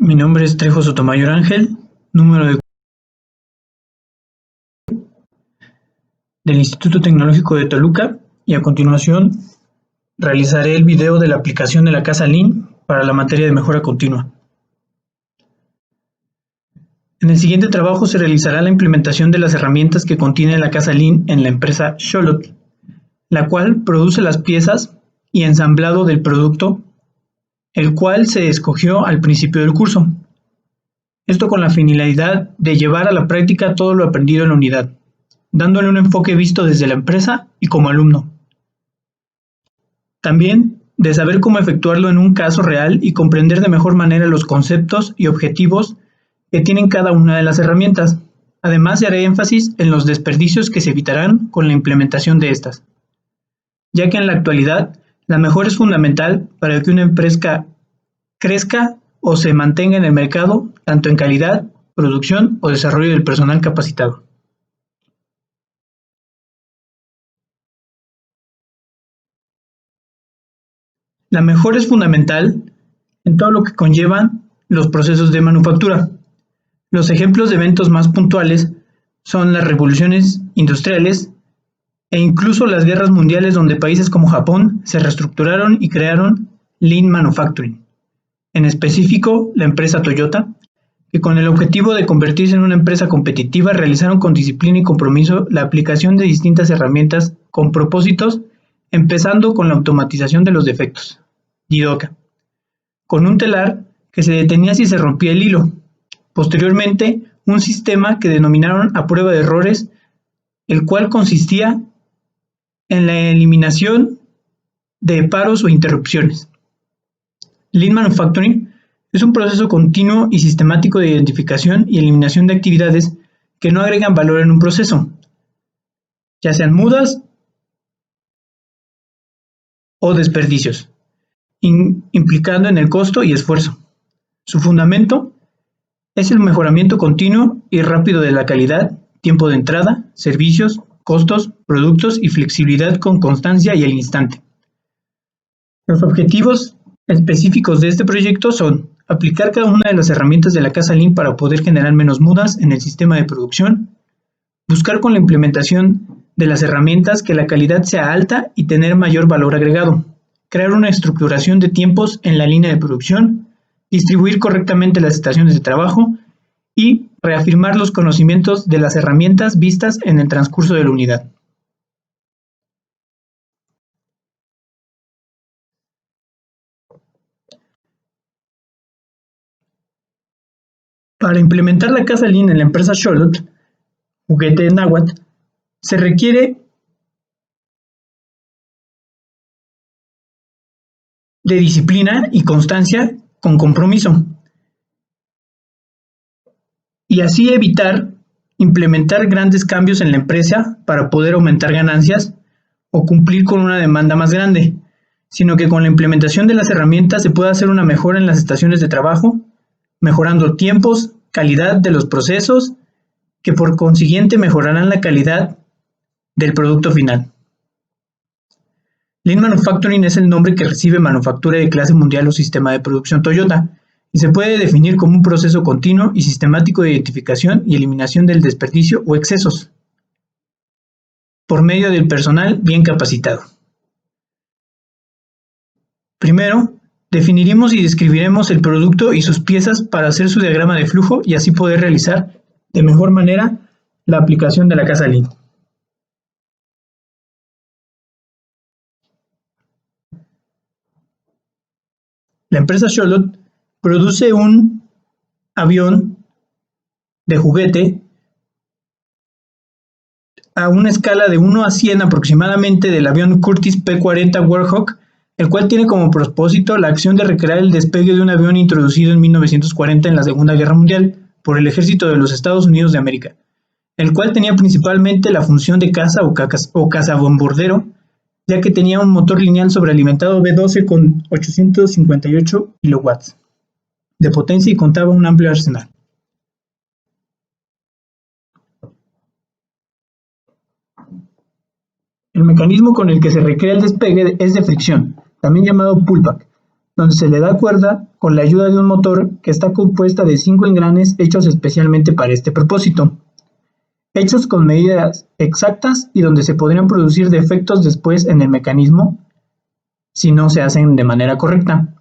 Mi nombre es Trejo Sotomayor Ángel, número del Instituto Tecnológico de Toluca, y a continuación realizaré el video de la aplicación de la casa Lean para la materia de mejora continua. En el siguiente trabajo se realizará la implementación de las herramientas que contiene la casa Lean en la empresa Xolotl, la cual produce las piezas y ensamblado del producto, el cual se escogió al principio del curso. Esto con la finalidad de llevar a la práctica todo lo aprendido en la unidad, dándole un enfoque visto desde la empresa y como alumno. También de saber cómo efectuarlo en un caso real y comprender de mejor manera los conceptos y objetivos que tienen cada una de las herramientas. Además, haré énfasis en los desperdicios que se evitarán con la implementación de estas, ya que en la actualidad la mejora es fundamental para que una empresa crezca o se mantenga en el mercado, tanto en calidad, producción o desarrollo del personal capacitado. La mejora es fundamental en todo lo que conllevan los procesos de manufactura. Los ejemplos de eventos más puntuales son las revoluciones industriales e incluso las guerras mundiales, donde países como Japón se reestructuraron y crearon Lean Manufacturing. En específico, la empresa Toyota, que con el objetivo de convertirse en una empresa competitiva, realizaron con disciplina y compromiso la aplicación de distintas herramientas con propósitos, empezando con la automatización de los defectos, Jidoka, con un telar que se detenía si se rompía el hilo. Posteriormente, un sistema que denominaron a prueba de errores, el cual consistía en la eliminación de paros o interrupciones. Lean Manufacturing es un proceso continuo y sistemático de identificación y eliminación de actividades que no agregan valor en un proceso, ya sean mudas o desperdicios, implicando en el costo y esfuerzo. Su fundamento es el mejoramiento continuo y rápido de la calidad, tiempo de entrada, servicios, costos, productos y flexibilidad con constancia y al instante. Los objetivos específicos de este proyecto son aplicar cada una de las herramientas de la casa Lean para poder generar menos mudas en el sistema de producción, buscar con la implementación de las herramientas que la calidad sea alta y tener mayor valor agregado, crear una estructuración de tiempos en la línea de producción, distribuir correctamente las estaciones de trabajo y reafirmar los conocimientos de las herramientas vistas en el transcurso de la unidad. Para implementar la casa Lean en la empresa Xolotl, juguete de náhuatl, se requiere de disciplina y constancia con compromiso, y así evitar implementar grandes cambios en la empresa para poder aumentar ganancias o cumplir con una demanda más grande, sino que con la implementación de las herramientas se puede hacer una mejora en las estaciones de trabajo, mejorando tiempos, calidad de los procesos, que por consiguiente mejorarán la calidad del producto final. Lean Manufacturing es el nombre que recibe manufactura de clase mundial o sistema de producción Toyota, y se puede definir como un proceso continuo y sistemático de identificación y eliminación del desperdicio o excesos, por medio del personal bien capacitado. Primero, definiremos y describiremos el producto y sus piezas para hacer su diagrama de flujo y así poder realizar de mejor manera la aplicación de la casa Lean. La empresa Xolotl produce un avión de juguete a una escala de 1 a 100 aproximadamente del avión Curtiss P-40 Warhawk, el cual tiene como propósito la acción de recrear el despegue de un avión introducido en 1940 en la Segunda Guerra Mundial por el ejército de los Estados Unidos de América, el cual tenía principalmente la función de caza o cazabombardero, ya que tenía un motor lineal sobrealimentado V12 con 858 kilowatts de potencia y contaba un amplio arsenal. El mecanismo con el que se recrea el despegue es de fricción, también llamado pullback, donde se le da cuerda con la ayuda de un motor que está compuesta de 5 engranes hechos especialmente para este propósito, hechos con medidas exactas y donde se podrían producir defectos después en el mecanismo si no se hacen de manera correcta.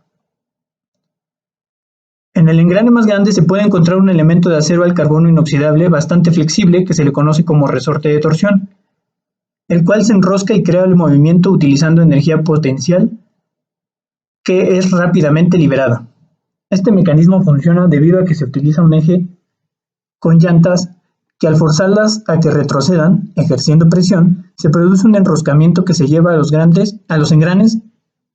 En el engrane más grande se puede encontrar un elemento de acero al carbono inoxidable bastante flexible que se le conoce como resorte de torsión, el cual se enrosca y crea el movimiento utilizando energía potencial que es rápidamente liberada. Este mecanismo funciona debido a que se utiliza un eje con llantas que al forzarlas a que retrocedan, ejerciendo presión, se produce un enroscamiento que se lleva a los engranes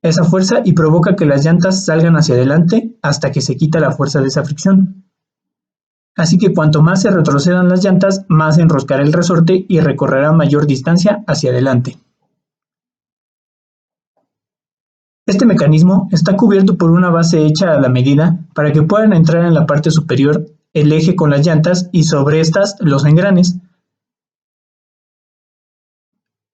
esa fuerza y provoca que las llantas salgan hacia adelante hasta que se quita la fuerza de esa fricción. Así que cuanto más se retrocedan las llantas, más se enroscará el resorte y recorrerá mayor distancia hacia adelante. Este mecanismo está cubierto por una base hecha a la medida para que puedan entrar en la parte superior el eje con las llantas y sobre estas los engranes.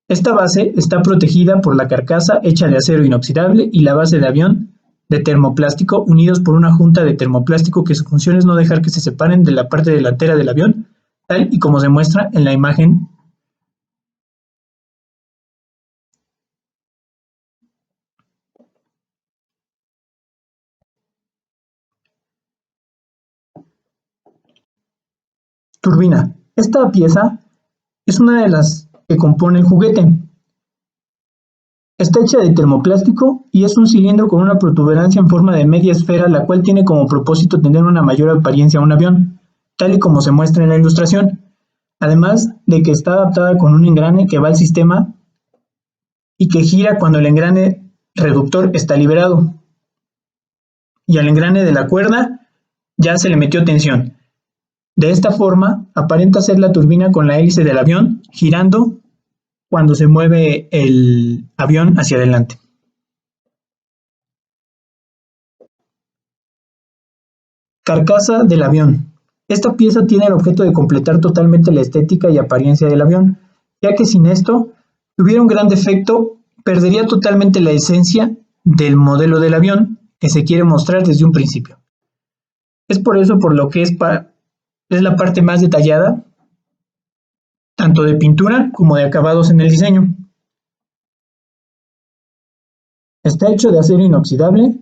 Esta base está protegida por la carcasa hecha de acero inoxidable y la base de avión de termoplástico unidos por una junta de termoplástico que su función es no dejar que se separen de la parte delantera del avión, tal y como se muestra en la imagen. Turbina. Esta pieza es una de las que compone el juguete. Está hecha de termoplástico y es un cilindro con una protuberancia en forma de media esfera, la cual tiene como propósito tener una mayor apariencia a un avión, tal y como se muestra en la ilustración. Además de que está adaptada con un engrane que va al sistema y que gira cuando el engrane reductor está liberado. Y al engrane de la cuerda ya se le metió tensión. De esta forma, aparenta ser la turbina con la hélice del avión girando cuando se mueve el avión hacia adelante. Carcasa del avión. Esta pieza tiene el objeto de completar totalmente la estética y apariencia del avión, ya que sin esto, si hubiera un gran defecto, perdería totalmente la esencia del modelo del avión que se quiere mostrar desde un principio. Es por eso por lo que es la parte más detallada, tanto de pintura como de acabados en el diseño. Está hecho de acero inoxidable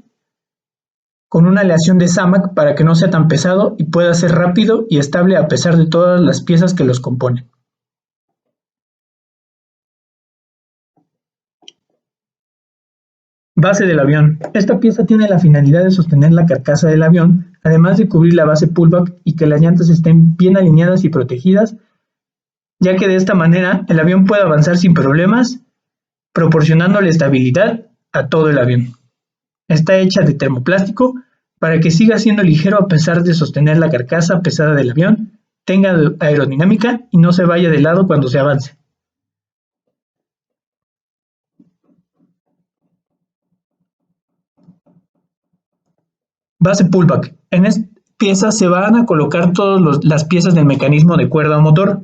con una aleación de SAMAC para que no sea tan pesado y pueda ser rápido y estable a pesar de todas las piezas que los componen. Base del avión. Esta pieza tiene la finalidad de sostener la carcasa del avión, además de cubrir la base pullback y que las llantas estén bien alineadas y protegidas, ya que de esta manera el avión puede avanzar sin problemas, proporcionándole estabilidad a todo el avión. Está hecha de termoplástico para que siga siendo ligero a pesar de sostener la carcasa pesada del avión, tenga aerodinámica y no se vaya de lado cuando se avance. Base pullback. En esta pieza se van a colocar todas las piezas del mecanismo de cuerda o motor,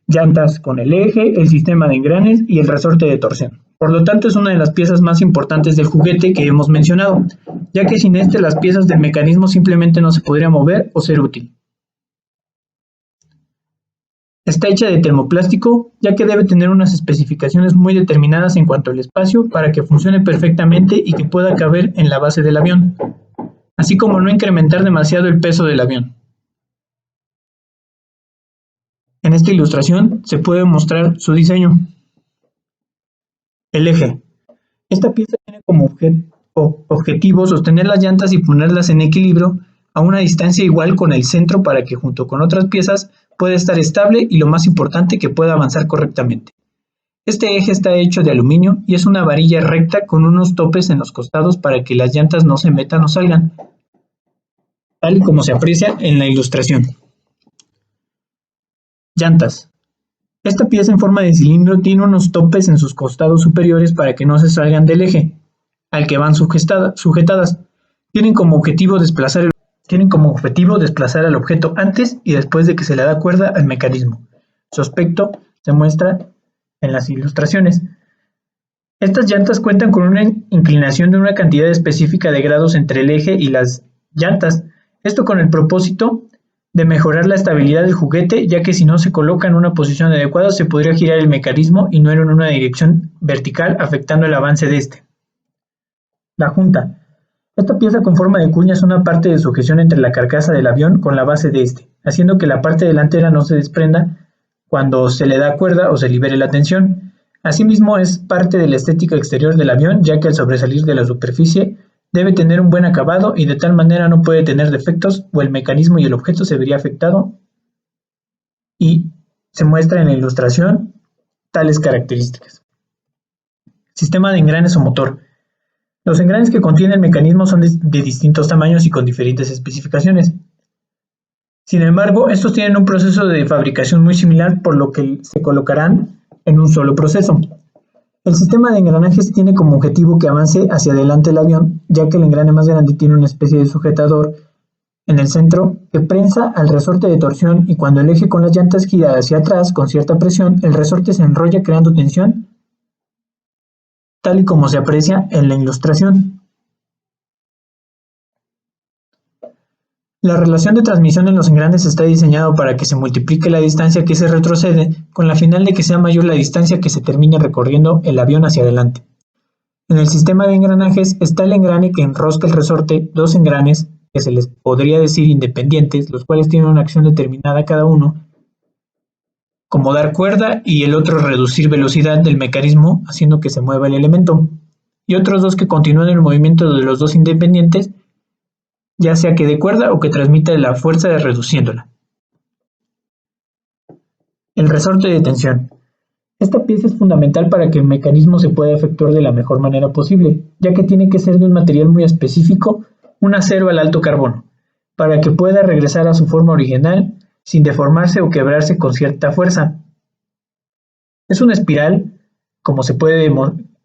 llantas con el eje, el sistema de engranes y el resorte de torsión. Por lo tanto, es una de las piezas más importantes del juguete que hemos mencionado, ya que sin este las piezas del mecanismo simplemente no se podrían mover o ser útil. Está hecha de termoplástico, ya que debe tener unas especificaciones muy determinadas en cuanto al espacio para que funcione perfectamente y que pueda caber en la base del avión, así como no incrementar demasiado el peso del avión. En esta ilustración se puede mostrar su diseño. El eje. Esta pieza tiene como objetivo sostener las llantas y ponerlas en equilibrio a una distancia igual con el centro para que junto con otras piezas pueda estar estable y lo más importante que pueda avanzar correctamente. Este eje está hecho de aluminio y es una varilla recta con unos topes en los costados para que las llantas no se metan o salgan, tal y como se aprecia en la ilustración. Llantas. Esta pieza en forma de cilindro tiene unos topes en sus costados superiores para que no se salgan del eje al que van sujetadas. Tienen como objetivo desplazar el objeto antes y después de que se le da cuerda al mecanismo. Su aspecto se muestra en las ilustraciones. Estas llantas cuentan con una inclinación de una cantidad específica de grados entre el eje y las llantas, esto con el propósito de mejorar la estabilidad del juguete, ya que si no se coloca en una posición adecuada se podría girar el mecanismo y no en una dirección vertical, afectando el avance de este. La junta. Esta pieza con forma de cuña es una parte de sujeción entre la carcasa del avión con la base de este, haciendo que la parte delantera no se desprenda cuando se le da cuerda o se libere la tensión. Asimismo, es parte de la estética exterior del avión, ya que al sobresalir de la superficie debe tener un buen acabado y de tal manera no puede tener defectos o el mecanismo y el objeto se vería afectado, y se muestra en la ilustración tales características. Sistema de engranes o motor. Los engranes que contiene el mecanismo son de distintos tamaños y con diferentes especificaciones. Sin embargo, estos tienen un proceso de fabricación muy similar, por lo que se colocarán en un solo proceso. El sistema de engranajes tiene como objetivo que avance hacia adelante el avión, ya que el engrane más grande tiene una especie de sujetador en el centro que prensa al resorte de torsión, y cuando el eje con las llantas gira hacia atrás con cierta presión, el resorte se enrolla creando tensión, tal y como se aprecia en la ilustración. La relación de transmisión en los engranes está diseñado para que se multiplique la distancia que se retrocede, con la final de que sea mayor la distancia que se termine recorriendo el avión hacia adelante. En el sistema de engranajes está el engrane que enrosca el resorte, dos engranes que se les podría decir independientes, los cuales tienen una acción determinada cada uno, como dar cuerda, y el otro reducir velocidad del mecanismo haciendo que se mueva el elemento, y otros dos que continúan el movimiento de los dos independientes, ya sea que dé cuerda o que transmita la fuerza reduciéndola. El resorte de tensión. Esta pieza es fundamental para que el mecanismo se pueda efectuar de la mejor manera posible, ya que tiene que ser de un material muy específico, un acero al alto carbono, para que pueda regresar a su forma original sin deformarse o quebrarse con cierta fuerza. Es una espiral, como se puede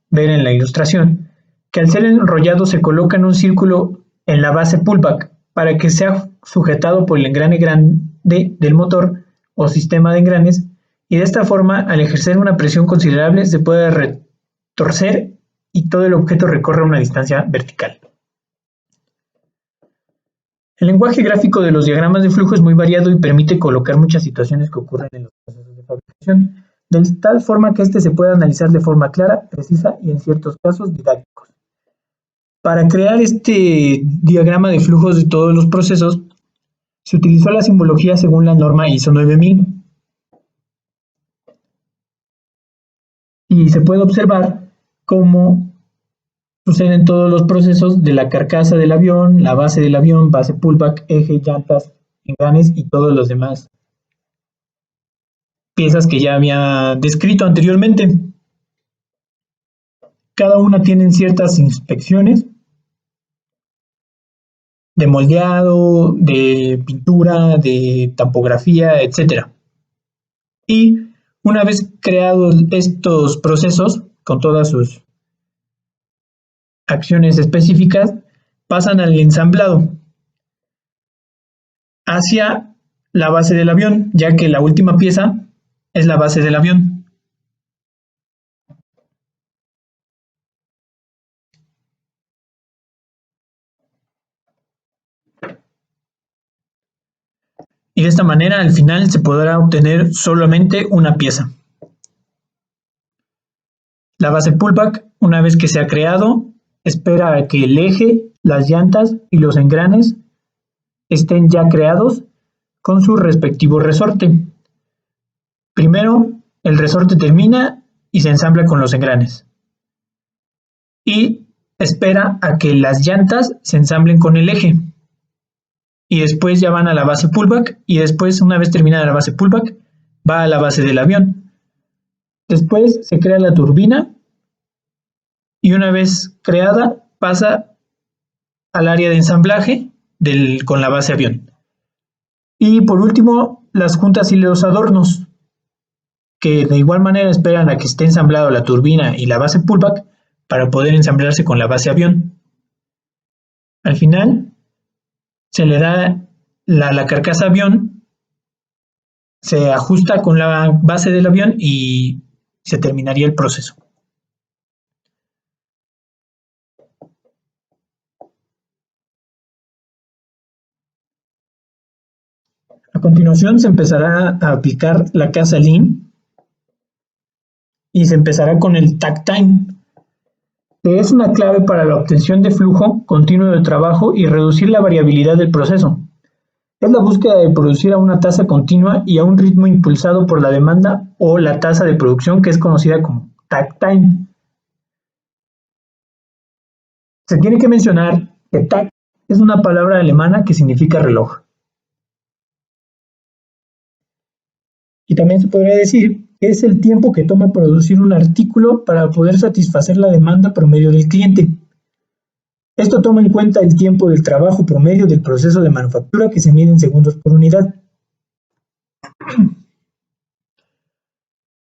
ver en la ilustración, que al ser enrollado se coloca en un círculo en la base pullback para que sea sujetado por el engrane grande del motor o sistema de engranes, y de esta forma, al ejercer una presión considerable, se puede retorcer y todo el objeto recorre una distancia vertical. El lenguaje gráfico de los diagramas de flujo es muy variado y permite colocar muchas situaciones que ocurren en los procesos de fabricación, de tal forma que se pueda analizar de forma clara, precisa y en ciertos casos didácticos. Para crear este diagrama de flujos de todos los procesos, se utilizó la simbología según la norma ISO 9000. Y se puede observar cómo suceden todos los procesos de la carcasa del avión, la base del avión, base pullback, eje, llantas, engranes y todos los demás piezas que ya había descrito anteriormente. Cada una tiene ciertas inspecciones de moldeado, de pintura, de tapografía, etc. Y una vez creados estos procesos, con todas sus acciones específicas, pasan al ensamblado hacia la base del avión, ya que la última pieza es la base del avión. Y de esta manera al final se podrá obtener solamente una pieza. La base pullback, una vez que se ha creado, espera a que el eje, las llantas y los engranes estén ya creados con su respectivo resorte. Primero, el resorte termina y se ensambla con los engranes. Y espera a que las llantas se ensamblen con el eje. Y después ya van a la base pullback, y después, una vez terminada la base pullback, va a la base del avión. Después se crea la turbina, y una vez creada pasa al área de ensamblaje con la base avión. Y por último, las juntas y los adornos, que de igual manera esperan a que esté ensamblado la turbina y la base pullback para poder ensamblarse con la base avión. Al final, se le da la carcasa avión, se ajusta con la base del avión y se terminaría el proceso. A continuación se empezará a aplicar la casa Lean y se empezará con el takt time, que es una clave para la obtención de flujo continuo de trabajo y reducir la variabilidad del proceso. Es la búsqueda de producir a una tasa continua y a un ritmo impulsado por la demanda o la tasa de producción, que es conocida como takt time. Se tiene que mencionar que takt es una palabra alemana que significa reloj. Y también se podría decir que es el tiempo que toma producir un artículo para poder satisfacer la demanda promedio del cliente. Esto toma en cuenta el tiempo del trabajo promedio del proceso de manufactura, que se mide en segundos por unidad.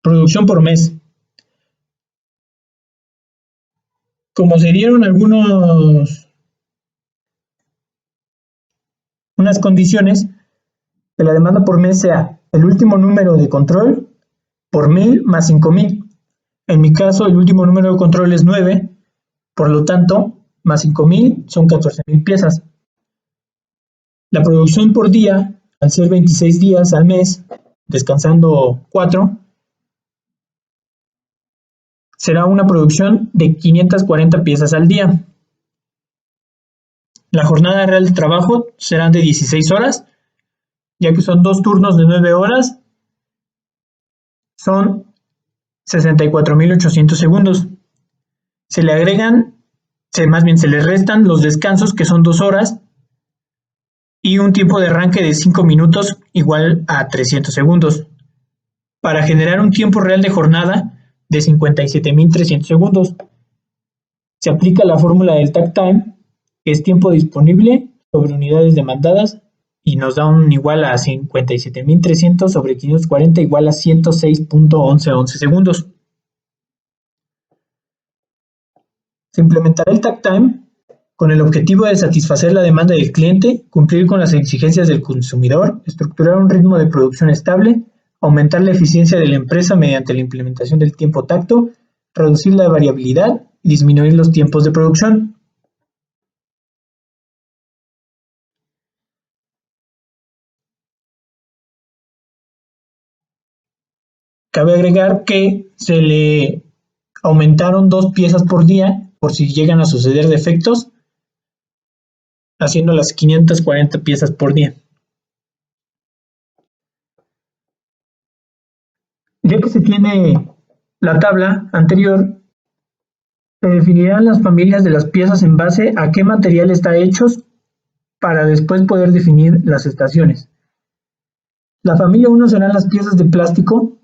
Producción por mes. Como se dieron unas condiciones, que la demanda por mes sea el último número de control por 1000 más 5000. En mi caso, el último número de control es 9, por lo tanto, más 5000 son 14000 piezas. La producción por día, al ser 26 días al mes, descansando 4, será una producción de 540 piezas al día. La jornada real de trabajo será de 16 horas, ya que son 2 turnos de 9 horas, son 64.800 segundos. Se le agregan, se le restan los descansos, que son 2 horas, y un tiempo de arranque de 5 minutos igual a 300 segundos, para generar un tiempo real de jornada de 57.300 segundos. Se aplica la fórmula del takt time, que es tiempo disponible sobre unidades demandadas, y nos da un igual a 57.300 sobre 540 igual a 106.1111 segundos. Se implementará el takt time con el objetivo de satisfacer la demanda del cliente, cumplir con las exigencias del consumidor, estructurar un ritmo de producción estable, aumentar la eficiencia de la empresa mediante la implementación del tiempo tacto, reducir la variabilidad y disminuir los tiempos de producción. Cabe agregar que se le aumentaron 2 piezas por día por si llegan a suceder defectos, haciendo las 540 piezas por día. Ya que se tiene la tabla anterior, se definirán las familias de las piezas en base a qué material está hechos, para después poder definir las estaciones. La familia 1 serán las piezas de plástico,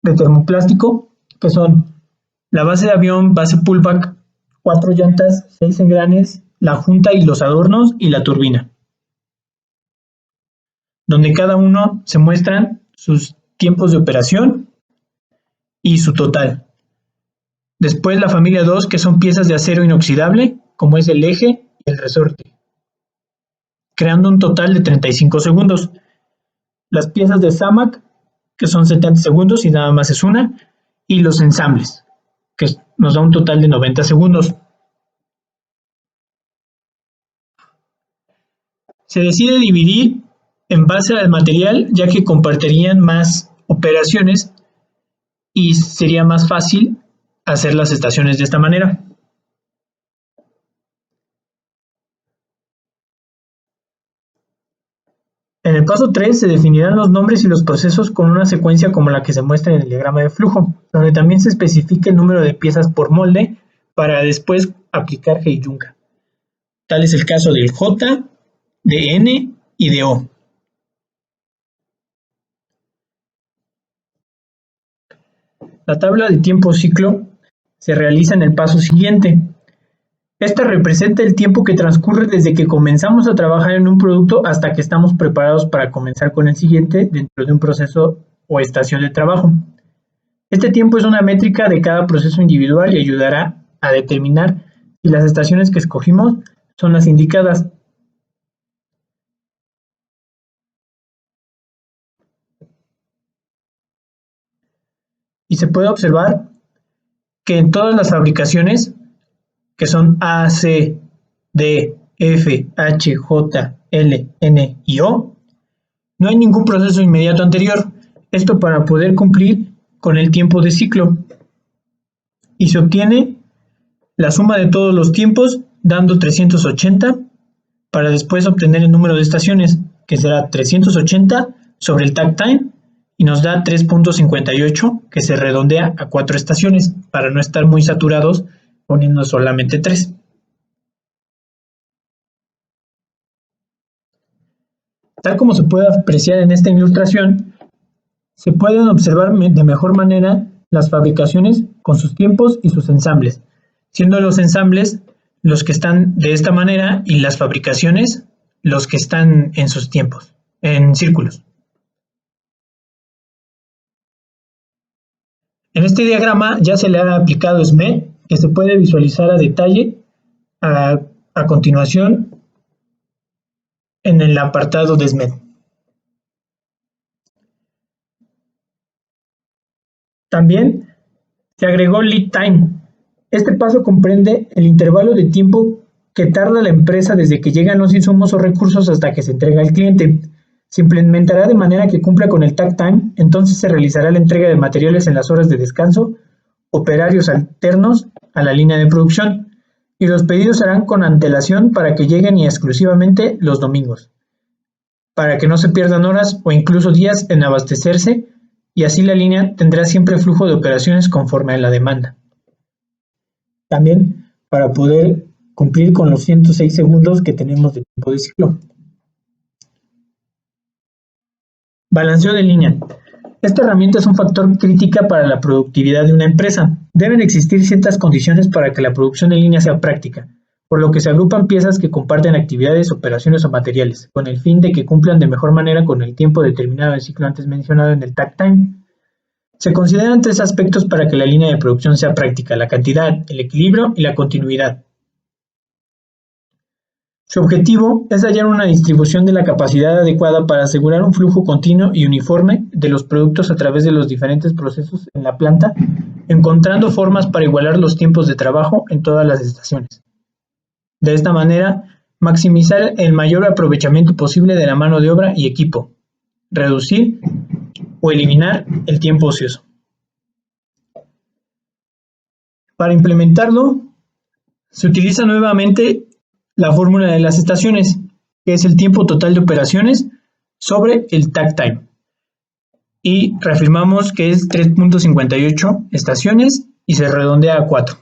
de termoplástico, que son la base de avión, base pullback, 4 llantas, 6 engranes, la junta y los adornos y la turbina, donde cada uno se muestran sus tiempos de operación y su total. Después la familia 2, que son piezas de acero inoxidable, como es el eje y el resorte, creando un total de 35 segundos. Las piezas de SAMAC, que son 70 segundos y nada más es una, y los ensambles, que nos da un total de 90 segundos. Se decide dividir en base al material, ya que compartirían más operaciones y sería más fácil hacer las estaciones de esta manera. En el paso 3 se definirán los nombres y los procesos con una secuencia como la que se muestra en el diagrama de flujo, donde también se especifica el número de piezas por molde para después aplicar Heiyunka. Tal es el caso del J, de N y de O. La tabla de tiempo ciclo se realiza en el paso siguiente. Esta representa el tiempo que transcurre desde que comenzamos a trabajar en un producto hasta que estamos preparados para comenzar con el siguiente dentro de un proceso o estación de trabajo. Este tiempo es una métrica de cada proceso individual y ayudará a determinar si las estaciones que escogimos son las indicadas. Y se puede observar que en todas las fabricaciones, que son A, C, D, F, H, J, L, N y O, no hay ningún proceso inmediato anterior. Esto para poder cumplir con el tiempo de ciclo. Y se obtiene la suma de todos los tiempos dando 380 para después obtener el número de estaciones, que será 380 sobre el takt time y nos da 3.58, que se redondea a 4 estaciones para no estar muy saturados poniendo solamente 3. Tal como se puede apreciar en esta ilustración, se pueden observar de mejor manera las fabricaciones con sus tiempos y sus ensambles, siendo los ensambles los que están de esta manera y las fabricaciones los que están en sus tiempos, en círculos. En este diagrama ya se le ha aplicado SMED, que se puede visualizar a detalle a continuación en el apartado de SMED. También se agregó Lead Time. Este paso comprende el intervalo de tiempo que tarda la empresa desde que llegan los insumos o recursos hasta que se entrega al cliente. Se implementará de manera que cumpla con el takt time, entonces se realizará la entrega de materiales en las horas de descanso, operarios alternos a la línea de producción, y los pedidos serán con antelación para que lleguen y exclusivamente los domingos, para que no se pierdan horas o incluso días en abastecerse, y así la línea tendrá siempre flujo de operaciones conforme a la demanda. También para poder cumplir con los 106 segundos que tenemos de tiempo de ciclo. Balanceo de línea. Esta herramienta es un factor crítica para la productividad de una empresa. Deben existir ciertas condiciones para que la producción en línea sea práctica, por lo que se agrupan piezas que comparten actividades, operaciones o materiales, con el fin de que cumplan de mejor manera con el tiempo determinado del ciclo antes mencionado en el takt time. Se consideran 3 aspectos para que la línea de producción sea práctica: la cantidad, el equilibrio y la continuidad. Su objetivo es hallar una distribución de la capacidad adecuada para asegurar un flujo continuo y uniforme de los productos a través de los diferentes procesos en la planta, encontrando formas para igualar los tiempos de trabajo en todas las estaciones. De esta manera, maximizar el mayor aprovechamiento posible de la mano de obra y equipo, reducir o eliminar el tiempo ocioso. Para implementarlo, se utiliza nuevamente la fórmula de las estaciones, que es el tiempo total de operaciones sobre el takt time. Y reafirmamos que es 3.58 estaciones y se redondea a 4.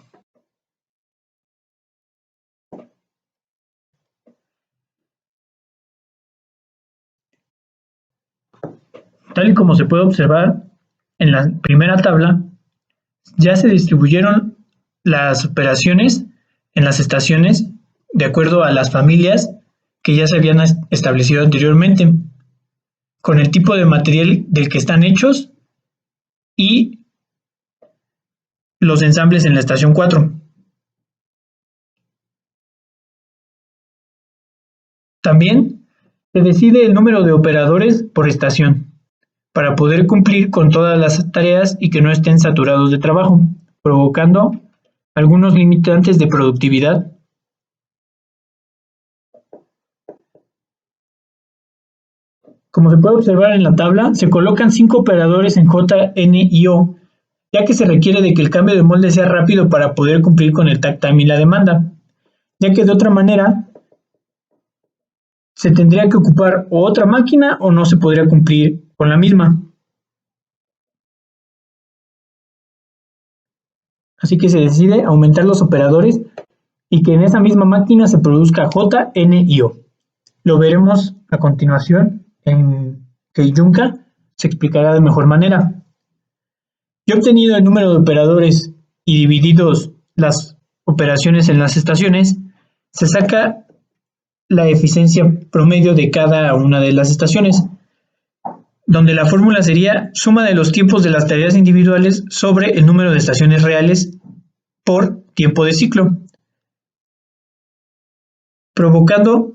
Tal y como se puede observar en la primera tabla, ya se distribuyeron las operaciones en las estaciones de acuerdo a las familias que ya se habían establecido anteriormente, con el tipo de material del que están hechos y los ensambles en la estación 4. También se decide el número de operadores por estación, para poder cumplir con todas las tareas y que no estén saturados de trabajo, provocando algunos limitantes de productividad. Como se puede observar en la tabla, se colocan 5 operadores en J, N y O, ya que se requiere de que el cambio de molde sea rápido para poder cumplir con el takt time y la demanda, ya que de otra manera se tendría que ocupar otra máquina o no se podría cumplir con la misma. Así que se decide aumentar los operadores y que en esa misma máquina se produzca J, N y O. Lo veremos a continuación en Heijunka, se explicará de mejor manera. Ya obtenido el número de operadores y divididos las operaciones en las estaciones, se saca la eficiencia promedio de cada una de las estaciones, donde la fórmula sería suma de los tiempos de las tareas individuales sobre el número de estaciones reales por tiempo de ciclo, provocando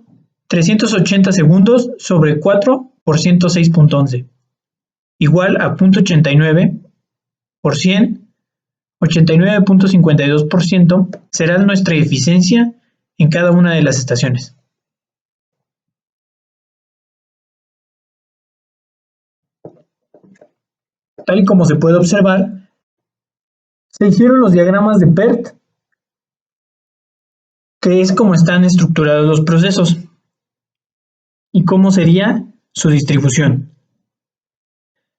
380 segundos sobre 4 por 106.11, igual a 0.89 por 100, 89.52% será nuestra eficiencia en cada una de las estaciones. Tal y como se puede observar, se hicieron los diagramas de PERT, que es como están estructurados los procesos y cómo sería su distribución,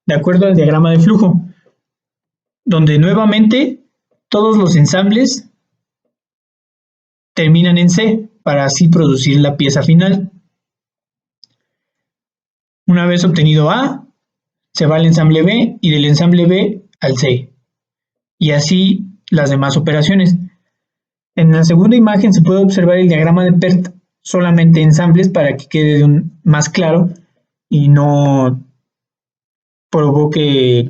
de acuerdo al diagrama de flujo, donde nuevamente todos los ensambles terminan en C para así producir la pieza final. Una vez obtenido A, se va al ensamble B y del ensamble B al C, y así las demás operaciones. En la segunda imagen se puede observar el diagrama de PERT solamente ensambles para que quede más claro y no provoque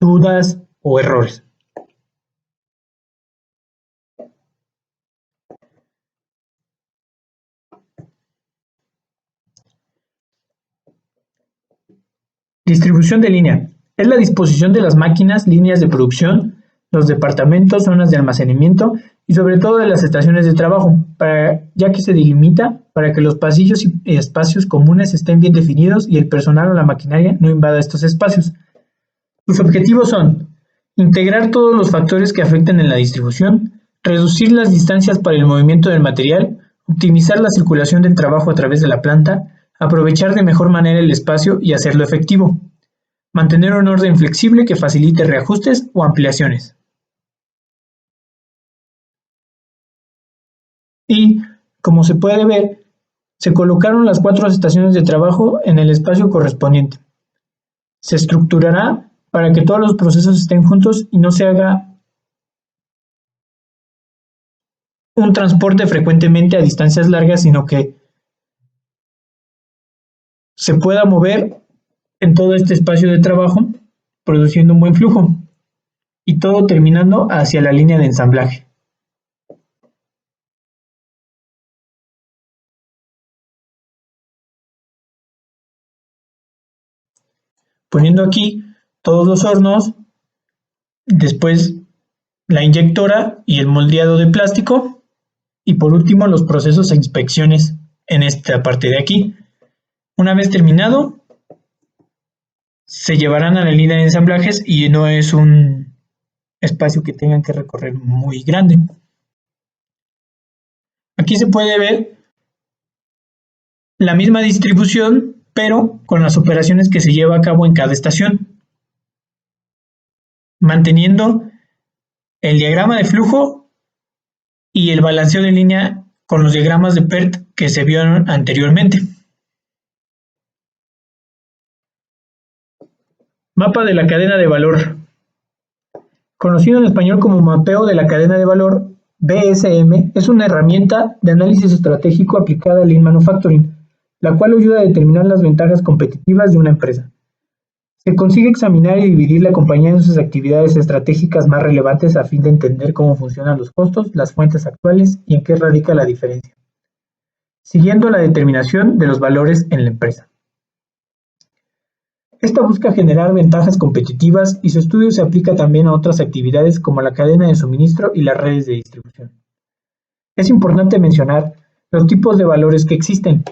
dudas o errores. Distribución de línea. Es la disposición de las máquinas, líneas de producción, los departamentos, zonas de almacenamiento y sobre todo de las estaciones de trabajo, ya que se delimita para que los pasillos y espacios comunes estén bien definidos y el personal o la maquinaria no invada estos espacios. Sus objetivos son integrar todos los factores que afecten en la distribución, reducir las distancias para el movimiento del material, optimizar la circulación del trabajo a través de la planta, aprovechar de mejor manera el espacio y hacerlo efectivo, mantener un orden flexible que facilite reajustes o ampliaciones. Y, como se puede ver, se colocaron las 4 estaciones de trabajo en el espacio correspondiente. Se estructurará para que todos los procesos estén juntos y no se haga un transporte frecuentemente a distancias largas, sino que se pueda mover en todo este espacio de trabajo, produciendo un buen flujo, y todo terminando hacia la línea de ensamblaje. Poniendo aquí todos los hornos, después la inyectora y el moldeado de plástico, y por último los procesos e inspecciones en esta parte de aquí. Una vez terminado, se llevarán a la línea de ensamblajes y no es un espacio que tengan que recorrer muy grande. Aquí se puede ver la misma distribución, pero con las operaciones que se lleva a cabo en cada estación, manteniendo el diagrama de flujo y el balanceo de línea con los diagramas de PERT que se vieron anteriormente. Mapa de la cadena de valor. Conocido en español como mapeo de la cadena de valor, BSM es una herramienta de análisis estratégico aplicada al Lean Manufacturing, la cual ayuda a determinar las ventajas competitivas de una empresa. Se consigue examinar y dividir la compañía en sus actividades estratégicas más relevantes a fin de entender cómo funcionan los costos, las fuentes actuales y en qué radica la diferencia, siguiendo la determinación de los valores en la empresa. Esta busca generar ventajas competitivas y su estudio se aplica también a otras actividades como la cadena de suministro y las redes de distribución. Es importante mencionar los tipos de valores que existen.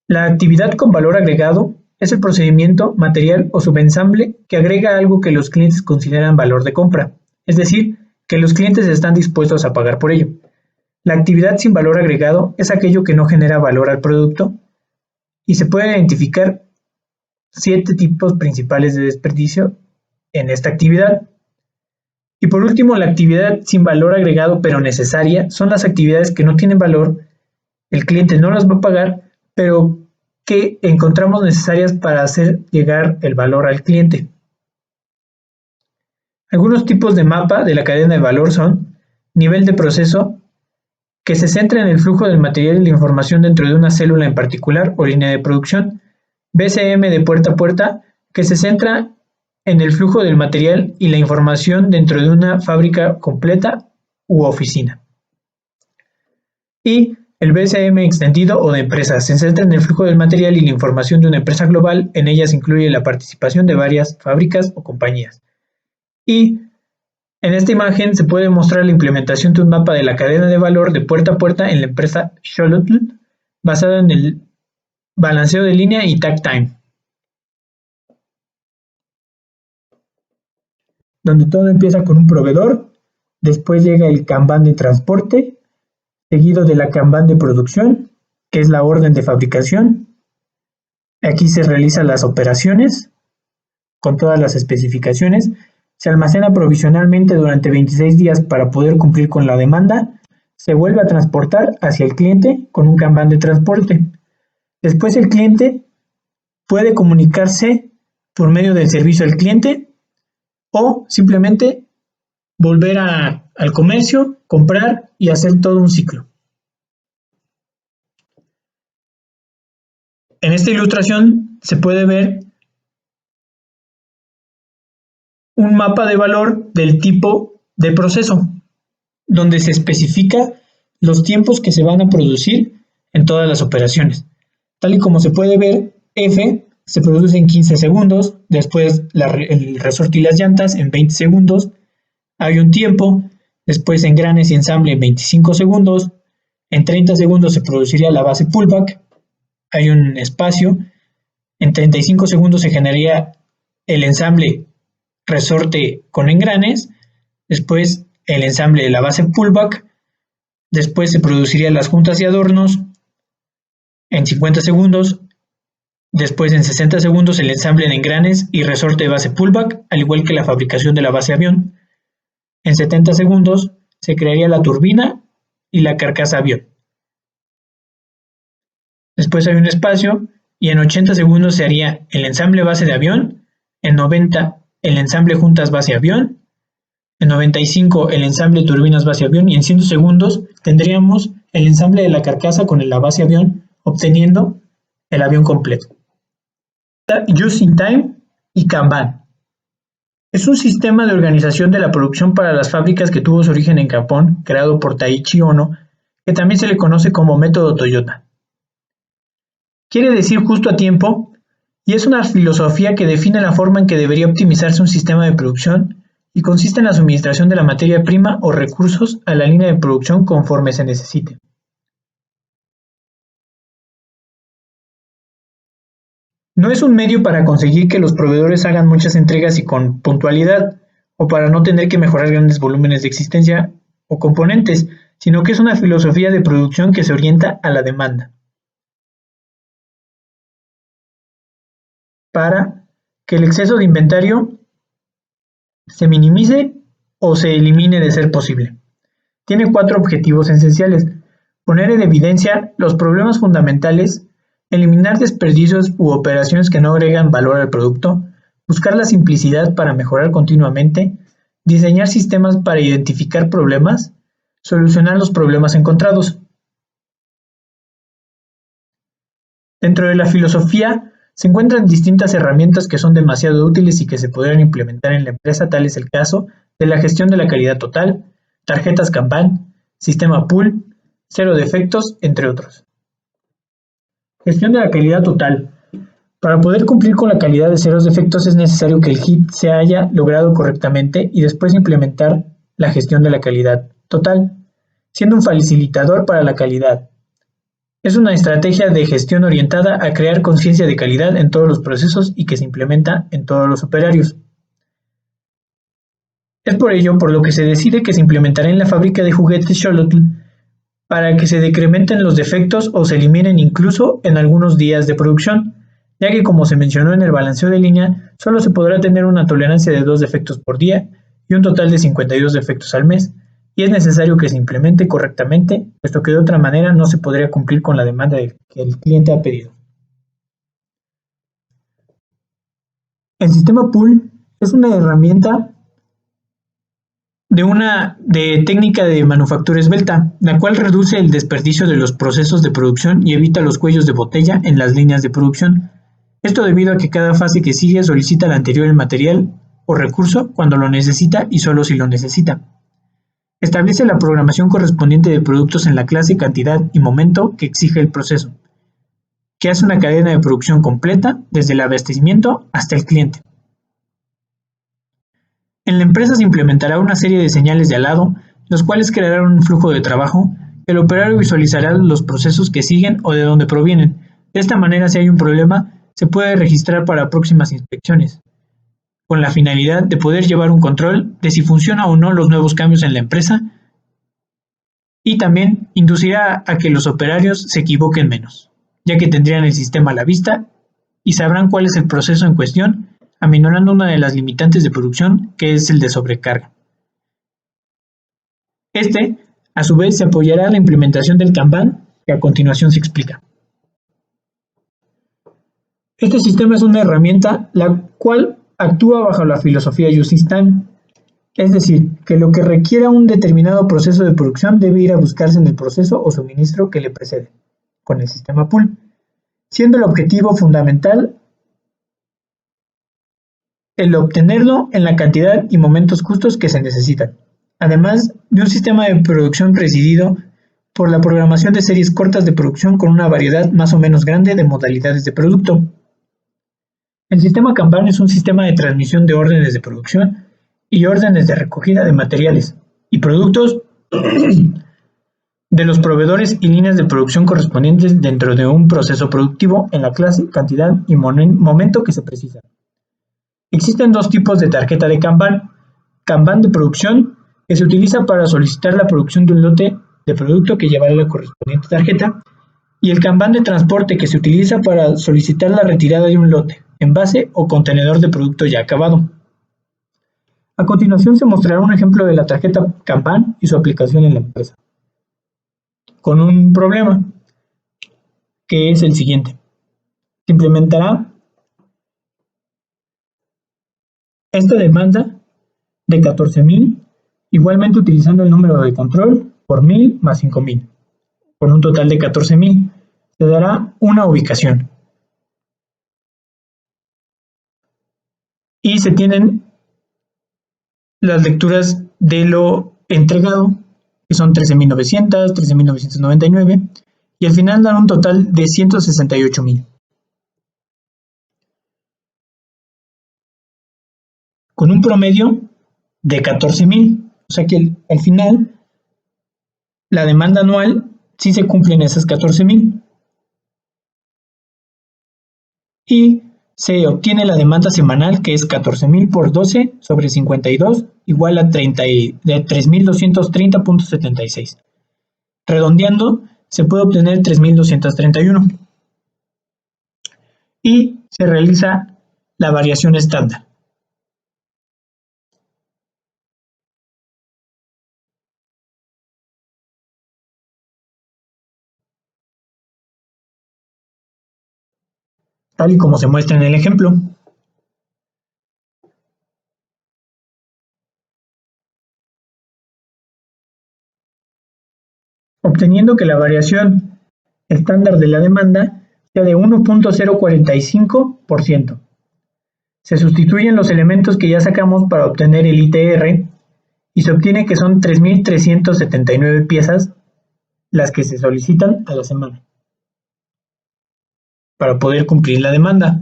La actividad con valor agregado es el procedimiento, material o subensamble que agrega algo que los clientes consideran valor de compra, es decir, que los clientes están dispuestos a pagar por ello. La actividad sin valor agregado es aquello que no genera valor al producto y se puede identificar 7 tipos principales de desperdicio en esta actividad. Y por último, la actividad sin valor agregado pero necesaria son las actividades que no tienen valor, el cliente no las va a pagar, pero que encontramos necesarias para hacer llegar el valor al cliente. Algunos tipos de mapa de la cadena de valor son nivel de proceso, que se centra en el flujo del material y la información dentro de una célula en particular o línea de producción. BCM de puerta a puerta, que se centra en el flujo del material y la información dentro de una fábrica completa u oficina. Y el BCM extendido o de empresa se centra en el flujo del material y la información de una empresa global. En ellas incluye la participación de varias fábricas o compañías. Y En esta imagen se puede mostrar la implementación de un mapa de la cadena de valor de puerta a puerta en la empresa Xolotl, basado en el balanceo de línea y takt time, donde todo empieza con un proveedor, después llega el Kanban de transporte, seguido de la Kanban de producción, que es la orden de fabricación. Aquí se realizan las operaciones con todas las especificaciones. Se almacena provisionalmente durante 26 días para poder cumplir con la demanda. Se vuelve a transportar hacia el cliente con un Kanban de transporte. Después el cliente puede comunicarse por medio del servicio al cliente o simplemente volver al comercio, comprar y hacer todo un ciclo. En esta ilustración se puede ver un mapa de valor del tipo de proceso, donde se especifica los tiempos que se van a producir en todas las operaciones. Tal y como se puede ver, F se produce en 15 segundos, después el resorte y las llantas en 20 segundos, hay un tiempo, después engranes y ensamble en 25 segundos, en 30 segundos se produciría la base pullback, hay un espacio, en 35 segundos se generaría el ensamble resorte con engranes, después el ensamble de la base pullback, después se producirían las juntas y adornos en 50 segundos, después en 60 segundos el ensamble de engranes y resorte de base pullback, al igual que la fabricación de la base avión. En 70 segundos se crearía la turbina y la carcasa avión. Después hay un espacio y en 80 segundos se haría el ensamble base de avión, en 90 el ensamble juntas base avión, en 95 el ensamble turbinas base avión y en 100 segundos tendríamos el ensamble de la carcasa con la base avión, obteniendo el avión completo. Just in Time y Kanban. Es un sistema de organización de la producción para las fábricas que tuvo su origen en Japón, creado por Taiichi Ohno, que también se le conoce como método Toyota. Quiere decir justo a tiempo, y es una filosofía que define la forma en que debería optimizarse un sistema de producción y consiste en la suministración de la materia prima o recursos a la línea de producción conforme se necesite. No es un medio para conseguir que los proveedores hagan muchas entregas y con puntualidad, o para no tener que mejorar grandes volúmenes de existencia o componentes, sino que es una filosofía de producción que se orienta a la demanda, para que el exceso de inventario se minimice o se elimine de ser posible. Tiene 4 objetivos esenciales: poner en evidencia los problemas fundamentales, eliminar desperdicios u operaciones que no agregan valor al producto, buscar la simplicidad para mejorar continuamente, diseñar sistemas para identificar problemas, solucionar los problemas encontrados. Dentro de la filosofía se encuentran distintas herramientas que son demasiado útiles y que se podrían implementar en la empresa. Tal es el caso de la gestión de la calidad total, tarjetas Kanban, sistema pool, cero defectos, entre otros. Gestión de la calidad total. Para poder cumplir con la calidad de ceros defectos es necesario que el hit se haya logrado correctamente y después implementar la gestión de la calidad total, siendo un facilitador para la calidad. Es una estrategia de gestión orientada a crear conciencia de calidad en todos los procesos y que se implementa en todos los operarios. Es por ello por lo que se decide que se implementará en la fábrica de juguetes Xolotl para que se decrementen los defectos o se eliminen incluso en algunos días de producción, ya que como se mencionó en el balanceo de línea, solo se podrá tener una tolerancia de 2 defectos por día y un total de 52 defectos al mes, y es necesario que se implemente correctamente, puesto que de otra manera no se podría cumplir con la demanda que el cliente ha pedido. El sistema pool es una herramienta de técnica de manufactura esbelta, la cual reduce el desperdicio de los procesos de producción y evita los cuellos de botella en las líneas de producción. Esto debido a que cada fase que sigue solicita la anterior el material o recurso cuando lo necesita y solo si lo necesita. Establece la programación correspondiente de productos en la clase, cantidad y momento que exige el proceso, que hace una cadena de producción completa desde el abastecimiento hasta el cliente. En la empresa se implementará una serie de señales de al lado, los cuales crearán un flujo de trabajo. El operario visualizará los procesos que siguen o de dónde provienen. De esta manera, si hay un problema, se puede registrar para próximas inspecciones, con la finalidad de poder llevar un control de si funciona o no los nuevos cambios en la empresa, y también inducirá a que los operarios se equivoquen menos, ya que tendrían el sistema a la vista y sabrán cuál es el proceso en cuestión, aminorando una de las limitantes de producción, que es el de sobrecarga. A su vez, se apoyará la implementación del Kanban, que a continuación se explica. Este sistema es una herramienta la cual actúa bajo la filosofía Just in Time, es decir, que lo que requiera un determinado proceso de producción debe ir a buscarse en el proceso o suministro que le precede, con el sistema pull, siendo el objetivo fundamental el obtenerlo en la cantidad y momentos justos que se necesitan, además de un sistema de producción presidido por la programación de series cortas de producción con una variedad más o menos grande de modalidades de producto. El sistema Kanban es un sistema de transmisión de órdenes de producción y órdenes de recogida de materiales y productos de los proveedores y líneas de producción correspondientes dentro de un proceso productivo en la clase, cantidad y momento que se precisa. Existen dos tipos de tarjeta de Kanban: Kanban de producción, que se utiliza para solicitar la producción de un lote de producto que llevará la correspondiente tarjeta, y el Kanban de transporte, que se utiliza para solicitar la retirada de un lote, envase o contenedor de producto ya acabado. A continuación se mostrará un ejemplo de la tarjeta Kanban y su aplicación en la empresa, con un problema, que es el siguiente. Se implementará esta demanda de 14,000, igualmente utilizando el número de control por 1000 más 5000, con un total de 14,000. Se dará una ubicación. Y se tienen las lecturas de lo entregado, que son 13,900, 13,999, y al final dan un total de 168,000. Con un promedio de 14,000. O sea que al final la demanda anual sí se cumplen esas 14,000. Y se obtiene la demanda semanal, que es 14,000 por 12 sobre 52, igual a 3,230.76. Redondeando, se puede obtener 3,231. Y se realiza la variación estándar. Tal y como se muestra en el ejemplo. Obteniendo que la variación estándar de la demanda sea de 1.045%. Se sustituyen los elementos que ya sacamos para obtener el ITR y se obtiene que son 3,379 piezas las que se solicitan a la semana para poder cumplir la demanda.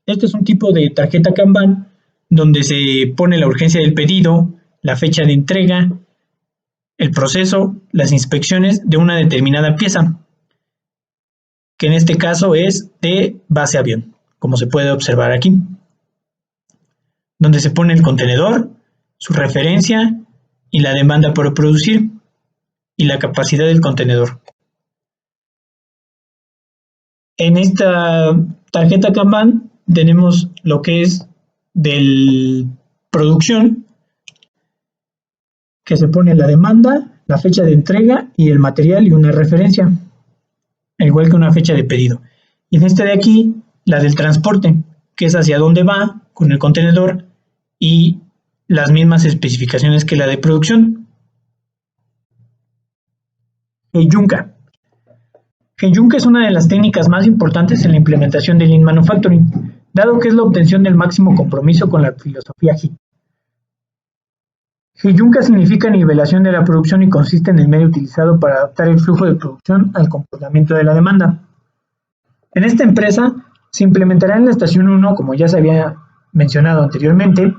Este es un tipo de tarjeta Kanban donde se pone la urgencia del pedido, la fecha de entrega, el proceso, las inspecciones de una determinada pieza, que en este caso es de base avión, como se puede observar aquí, donde se pone el contenedor, su referencia y la demanda por producir y la capacidad del contenedor. En esta tarjeta Kanban tenemos lo que es de producción, que se pone la demanda, la fecha de entrega y el material y una referencia, al igual que una fecha de pedido. Y en este de aquí, la del transporte, que es hacia dónde va con el contenedor y las mismas especificaciones que la de producción. Heijunka. Heijunka es una de las técnicas más importantes en la implementación de Lean Manufacturing, dado que es la obtención del máximo compromiso con la filosofía HIT. Heijunka significa nivelación de la producción y consiste en el medio utilizado para adaptar el flujo de producción al comportamiento de la demanda. En esta empresa Se implementará en la estación 1, como ya se había mencionado anteriormente,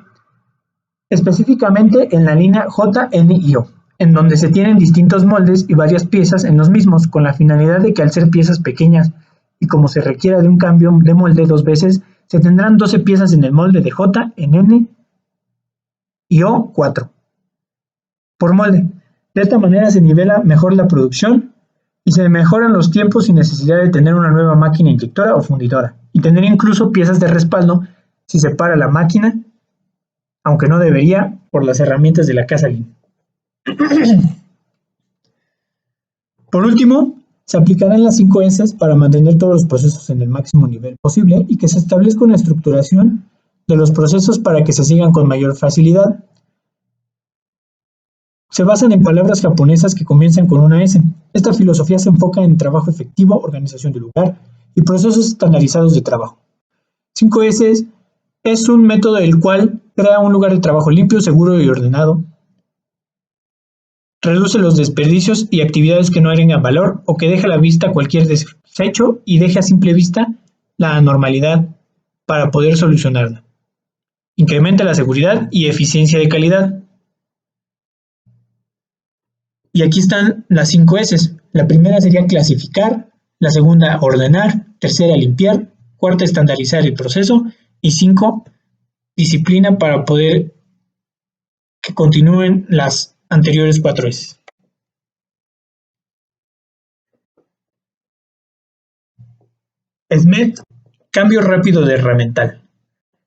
específicamente en la línea JNIO, en donde se tienen distintos moldes y varias piezas en los mismos, con la finalidad de que al ser piezas pequeñas y como se requiera de un cambio de molde 2 veces, se tendrán 12 piezas en el molde de J en N y O4 por molde. De esta manera se nivela mejor la producción y se mejoran los tiempos sin necesidad de tener una nueva máquina inyectora o fundidora, y tener incluso piezas de respaldo si se para la máquina, aunque no debería, por las herramientas de la casa Lean. Por último, se aplicarán las 5 S para mantener todos los procesos en el máximo nivel posible y que se establezca una estructuración de los procesos para que se sigan con mayor facilidad. Se basan en palabras japonesas que comienzan con una S. Esta filosofía se enfoca en trabajo efectivo, organización del lugar y procesos estandarizados de trabajo. 5 S es un método el cual crea un lugar de trabajo limpio, seguro y ordenado. Reduce los desperdicios y actividades que no agregan valor o que deja a la vista cualquier desecho y deja a simple vista la anormalidad para poder solucionarla. Incrementa la seguridad y eficiencia de calidad. Y aquí están las 5 S. La primera sería clasificar, la segunda ordenar, tercera limpiar, cuarta estandarizar el proceso y 5 disciplina para poder que continúen las anteriores 4 S. SMED, cambio rápido de herramental.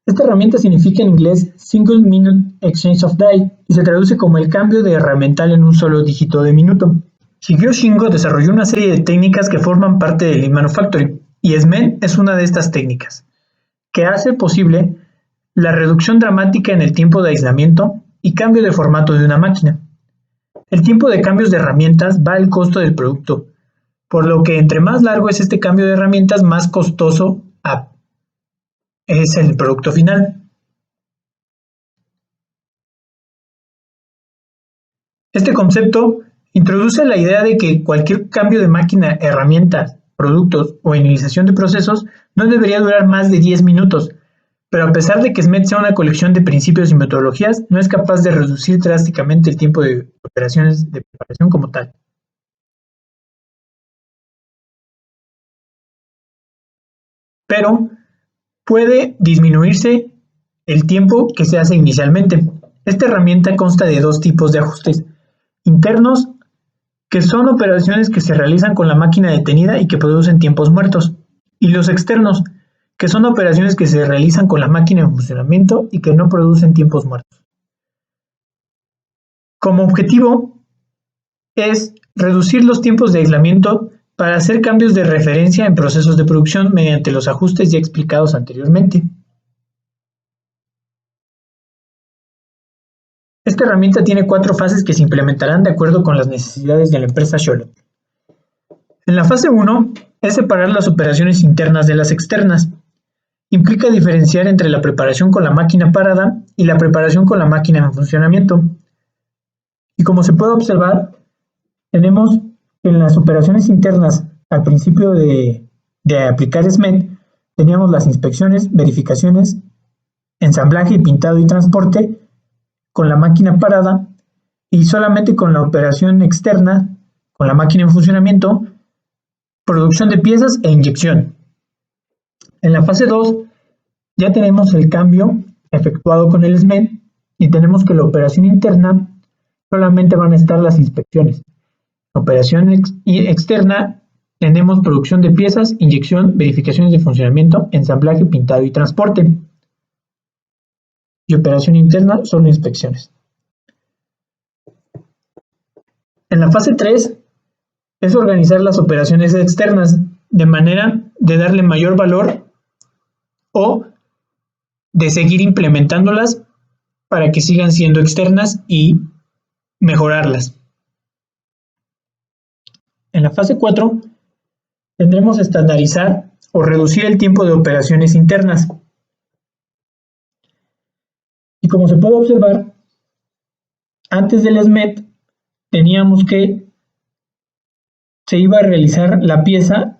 Esta herramienta significa en inglés Single Minute Exchange of Die y se traduce como el cambio de herramental en un solo dígito de minuto. Shigeo Shingo desarrolló una serie de técnicas que forman parte del Lean Manufacturing y SMED es una de estas técnicas, que hace posible la reducción dramática en el tiempo de aislamiento y cambio de formato de una máquina. El tiempo de cambios de herramientas va al costo del producto, por lo que entre más largo es este cambio de herramientas, más costoso es el producto final. Este concepto introduce la idea de que cualquier cambio de máquina, herramientas, productos o iniciación de procesos no debería durar más de 10 minutos, pero a pesar de que SMED sea una colección de principios y metodologías, no es capaz de reducir drásticamente el tiempo de operaciones de preparación como tal. Pero puede disminuirse el tiempo que se hace inicialmente. Esta herramienta consta de 2 tipos de ajustes: internos, que son operaciones que se realizan con la máquina detenida y que producen tiempos muertos, y los externos, que son operaciones que se realizan con la máquina en funcionamiento y que no producen tiempos muertos. Como objetivo es reducir los tiempos de aislamiento para hacer cambios de referencia en procesos de producción mediante los ajustes ya explicados anteriormente. Esta herramienta tiene 4 fases que se implementarán de acuerdo con las necesidades de la empresa Xolotl. En la fase 1 es separar las operaciones internas de las externas. Implica diferenciar entre la preparación con la máquina parada y la preparación con la máquina en funcionamiento. Y como se puede observar, tenemos en las operaciones internas, al principio de aplicar SMED, teníamos las inspecciones, verificaciones, ensamblaje, pintado y transporte con la máquina parada, y solamente con la operación externa, con la máquina en funcionamiento, producción de piezas e inyección. En la fase 2 ya tenemos el cambio efectuado con el SMED y tenemos que la operación interna solamente van a estar las inspecciones. Operación externa tenemos producción de piezas, inyección, verificaciones de funcionamiento, ensamblaje, pintado y transporte. Y operación interna son inspecciones. En la fase 3 es organizar las operaciones externas de manera de darle mayor valor o de seguir implementándolas para que sigan siendo externas y mejorarlas. En la fase 4 tendremos estandarizar o reducir el tiempo de operaciones internas. Y como se puede observar, antes del SMED teníamos que se iba a realizar la pieza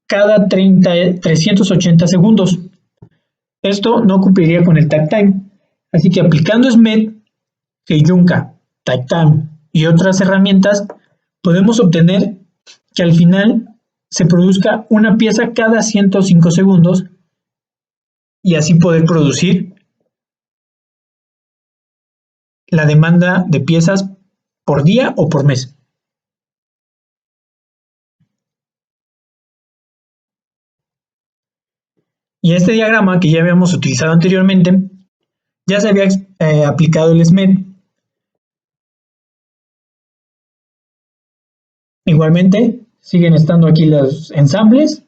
cada 380 segundos. Esto no cumpliría con el takt time, así que aplicando SMED, Heijunka, takt-time y otras herramientas, podemos obtener que al final se produzca una pieza cada 105 segundos y así poder producir la demanda de piezas por día o por mes. Y este diagrama que ya habíamos utilizado anteriormente, ya se había aplicado el SMED. Igualmente, siguen estando aquí los ensambles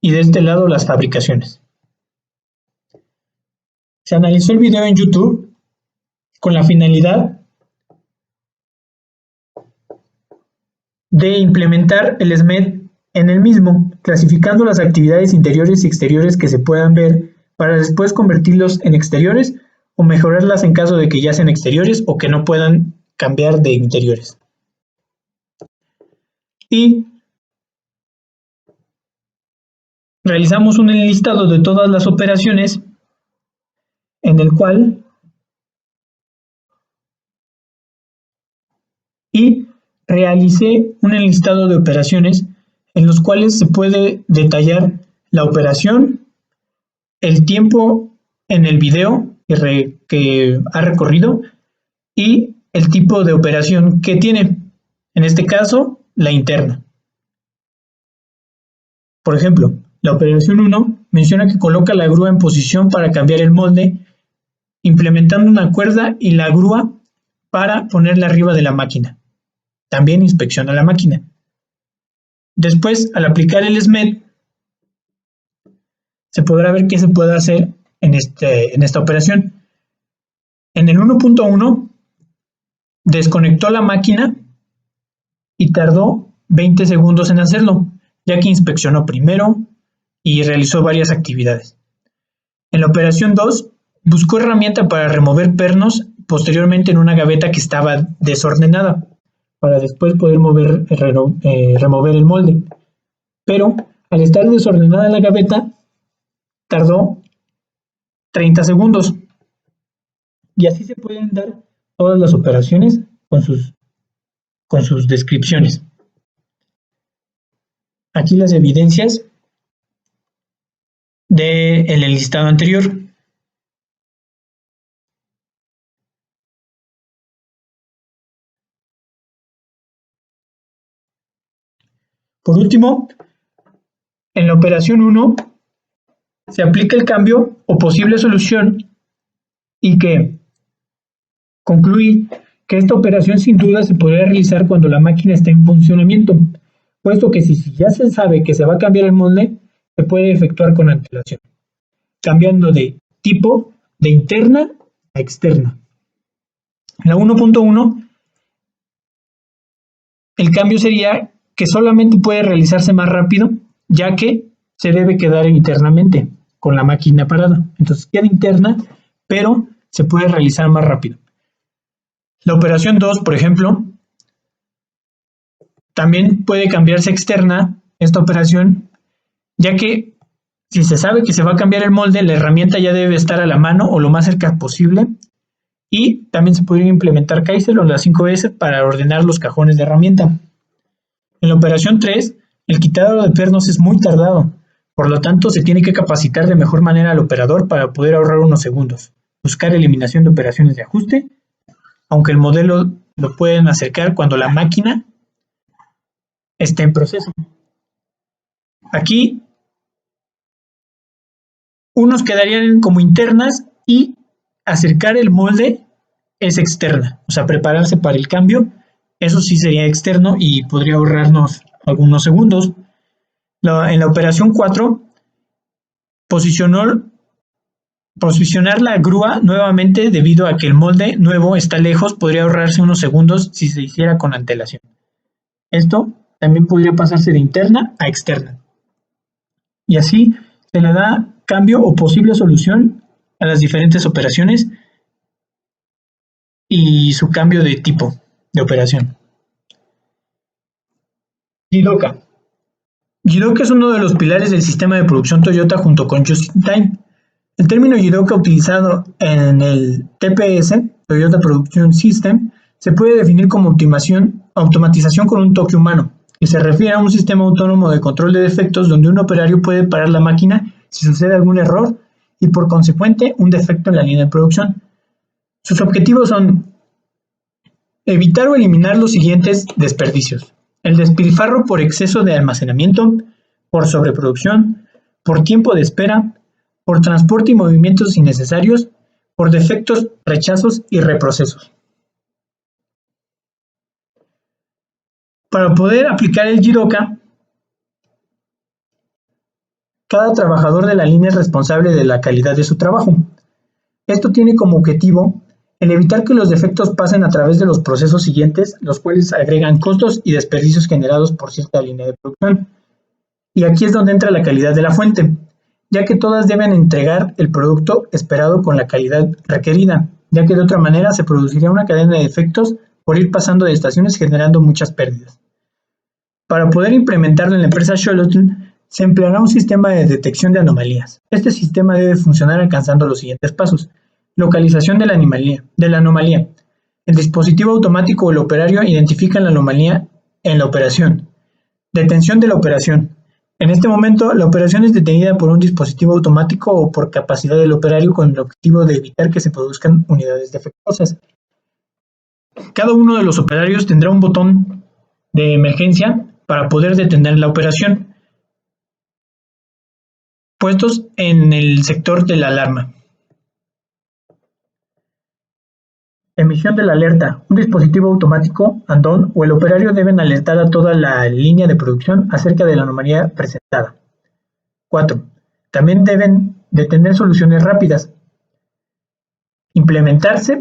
y de este lado las fabricaciones. Se analizó el video en YouTube con la finalidad de implementar el SMED en el mismo, clasificando las actividades interiores y exteriores que se puedan ver para después convertirlos en exteriores o mejorarlas en caso de que ya sean exteriores o que no puedan cambiar de interiores. Y realizamos un enlistado de todas las operaciones en el cual realicé un enlistado de operaciones en los cuales se puede detallar la operación, el tiempo en el video que ha recorrido y el tipo de operación que tiene, en este caso, la interna. Por ejemplo, la operación 1 menciona que coloca la grúa en posición para cambiar el molde, implementando una cuerda y la grúa para ponerla arriba de la máquina. También inspecciona la máquina. Después, al aplicar el SMED, se podrá ver qué se puede hacer en esta operación. En el 1.1, desconectó la máquina y tardó 20 segundos en hacerlo, ya que inspeccionó primero y realizó varias actividades. En la operación 2, buscó herramienta para remover pernos posteriormente en una gaveta que estaba desordenada, para después poder remover el molde. Pero al estar desordenada la gaveta, tardó 30 segundos. Y así se pueden dar todas las operaciones con sus descripciones. Aquí las evidencias del enlistado anterior. Por último, en la operación 1 se aplica el cambio o posible solución y que concluí que esta operación sin duda se podría realizar cuando la máquina está en funcionamiento, puesto que si ya se sabe que se va a cambiar el molde, se puede efectuar con antelación, cambiando de tipo de interna a externa. En la 1.1, el cambio sería que solamente puede realizarse más rápido, ya que se debe quedar internamente con la máquina parada. Entonces queda interna, pero se puede realizar más rápido. La operación 2, por ejemplo, también puede cambiarse externa esta operación, ya que si se sabe que se va a cambiar el molde, la herramienta ya debe estar a la mano o lo más cerca posible. Y también se podría implementar Kaiser o las 5S para ordenar los cajones de herramienta. En la operación 3, el quitado de pernos es muy tardado, por lo tanto se tiene que capacitar de mejor manera al operador para poder ahorrar unos segundos. Buscar eliminación de operaciones de ajuste, aunque el modelo lo pueden acercar cuando la máquina esté en proceso. Aquí, unos quedarían como internas y acercar el molde es externa, o sea, prepararse para el cambio, eso sí sería externo y podría ahorrarnos algunos segundos. En la operación 4, posicionar la grúa nuevamente debido a que el molde nuevo está lejos, podría ahorrarse unos segundos si se hiciera con antelación. Esto también podría pasarse de interna a externa. Y así se le da cambio o posible solución a las diferentes operaciones y su cambio de tipo de operación. Jidoka. Jidoka es uno de los pilares del sistema de producción Toyota junto con Just-in-Time. El término Jidoka utilizado en el TPS, Toyota Production System, se puede definir como automatización con un toque humano, y se refiere a un sistema autónomo de control de defectos donde un operario puede parar la máquina si sucede algún error y por consecuente un defecto en la línea de producción. Sus objetivos son evitar o eliminar los siguientes desperdicios: el despilfarro por exceso de almacenamiento, por sobreproducción, por tiempo de espera, por transporte y movimientos innecesarios, por defectos, rechazos y reprocesos. Para poder aplicar el Jidoka, cada trabajador de la línea es responsable de la calidad de su trabajo. Esto tiene como objetivo el evitar que los defectos pasen a través de los procesos siguientes, los cuales agregan costos y desperdicios generados por cierta línea de producción. Y aquí es donde entra la calidad de la fuente, ya que todas deben entregar el producto esperado con la calidad requerida, ya que de otra manera se produciría una cadena de defectos por ir pasando de estaciones generando muchas pérdidas. Para poder implementarlo en la empresa Shuttle, se empleará un sistema de detección de anomalías. Este sistema debe funcionar alcanzando los siguientes pasos: localización de la anomalía. El dispositivo automático o el operario identifican la anomalía en la operación. Detención de la operación. En este momento, la operación es detenida por un dispositivo automático o por capacidad del operario con el objetivo de evitar que se produzcan unidades defectuosas. Cada uno de los operarios tendrá un botón de emergencia para poder detener la operación, puestos en el sector de la alarma. Emisión de la alerta. Un dispositivo automático, andón o el operario deben alertar a toda la línea de producción acerca de la anomalía presentada. 4. También deben de tener soluciones rápidas.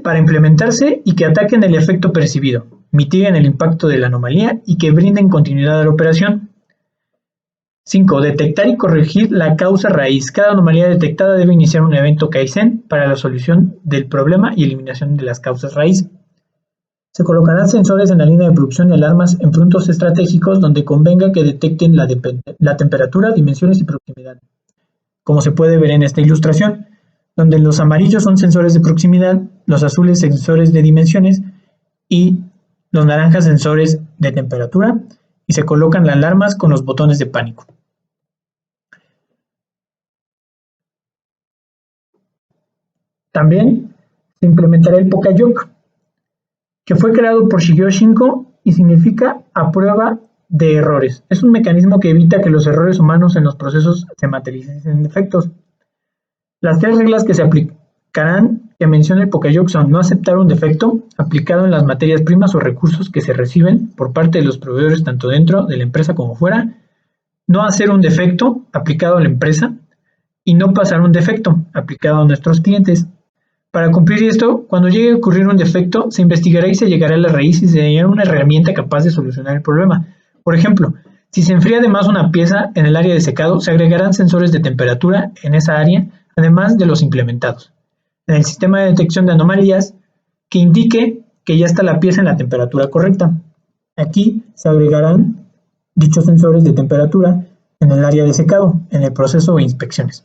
Para implementarse y que ataquen el efecto percibido, mitiguen el impacto de la anomalía y que brinden continuidad a la operación. 5. Detectar y corregir la causa raíz. Cada anomalía detectada debe iniciar un evento Kaizen para la solución del problema y eliminación de las causas raíz. Se colocarán sensores en la línea de producción y alarmas en puntos estratégicos donde convenga que detecten la temperatura, dimensiones y proximidad, como se puede ver en esta ilustración, donde los amarillos son sensores de proximidad, los azules sensores de dimensiones y los naranjas sensores de temperatura, y se colocan las alarmas con los botones de pánico. También se implementará el Pokayok, que fue creado por Shigeo Shinko y significa a prueba de errores. Es un mecanismo que evita que los errores humanos en los procesos se materialicen en defectos. Las 3 reglas que se aplicarán que menciona el Pokayok son: no aceptar un defecto aplicado en las materias primas o recursos que se reciben por parte de los proveedores tanto dentro de la empresa como fuera; no hacer un defecto aplicado a la empresa; y no pasar un defecto aplicado a nuestros clientes. Para cumplir esto, cuando llegue a ocurrir un defecto, se investigará y se llegará a la raíz y se hallará una herramienta capaz de solucionar el problema. Por ejemplo, si se enfría de más una pieza en el área de secado, se agregarán sensores de temperatura en esa área, además de los implementados en el sistema de detección de anomalías, que indique que ya está la pieza en la temperatura correcta. Aquí se agregarán dichos sensores de temperatura en el área de secado, en el proceso de inspecciones.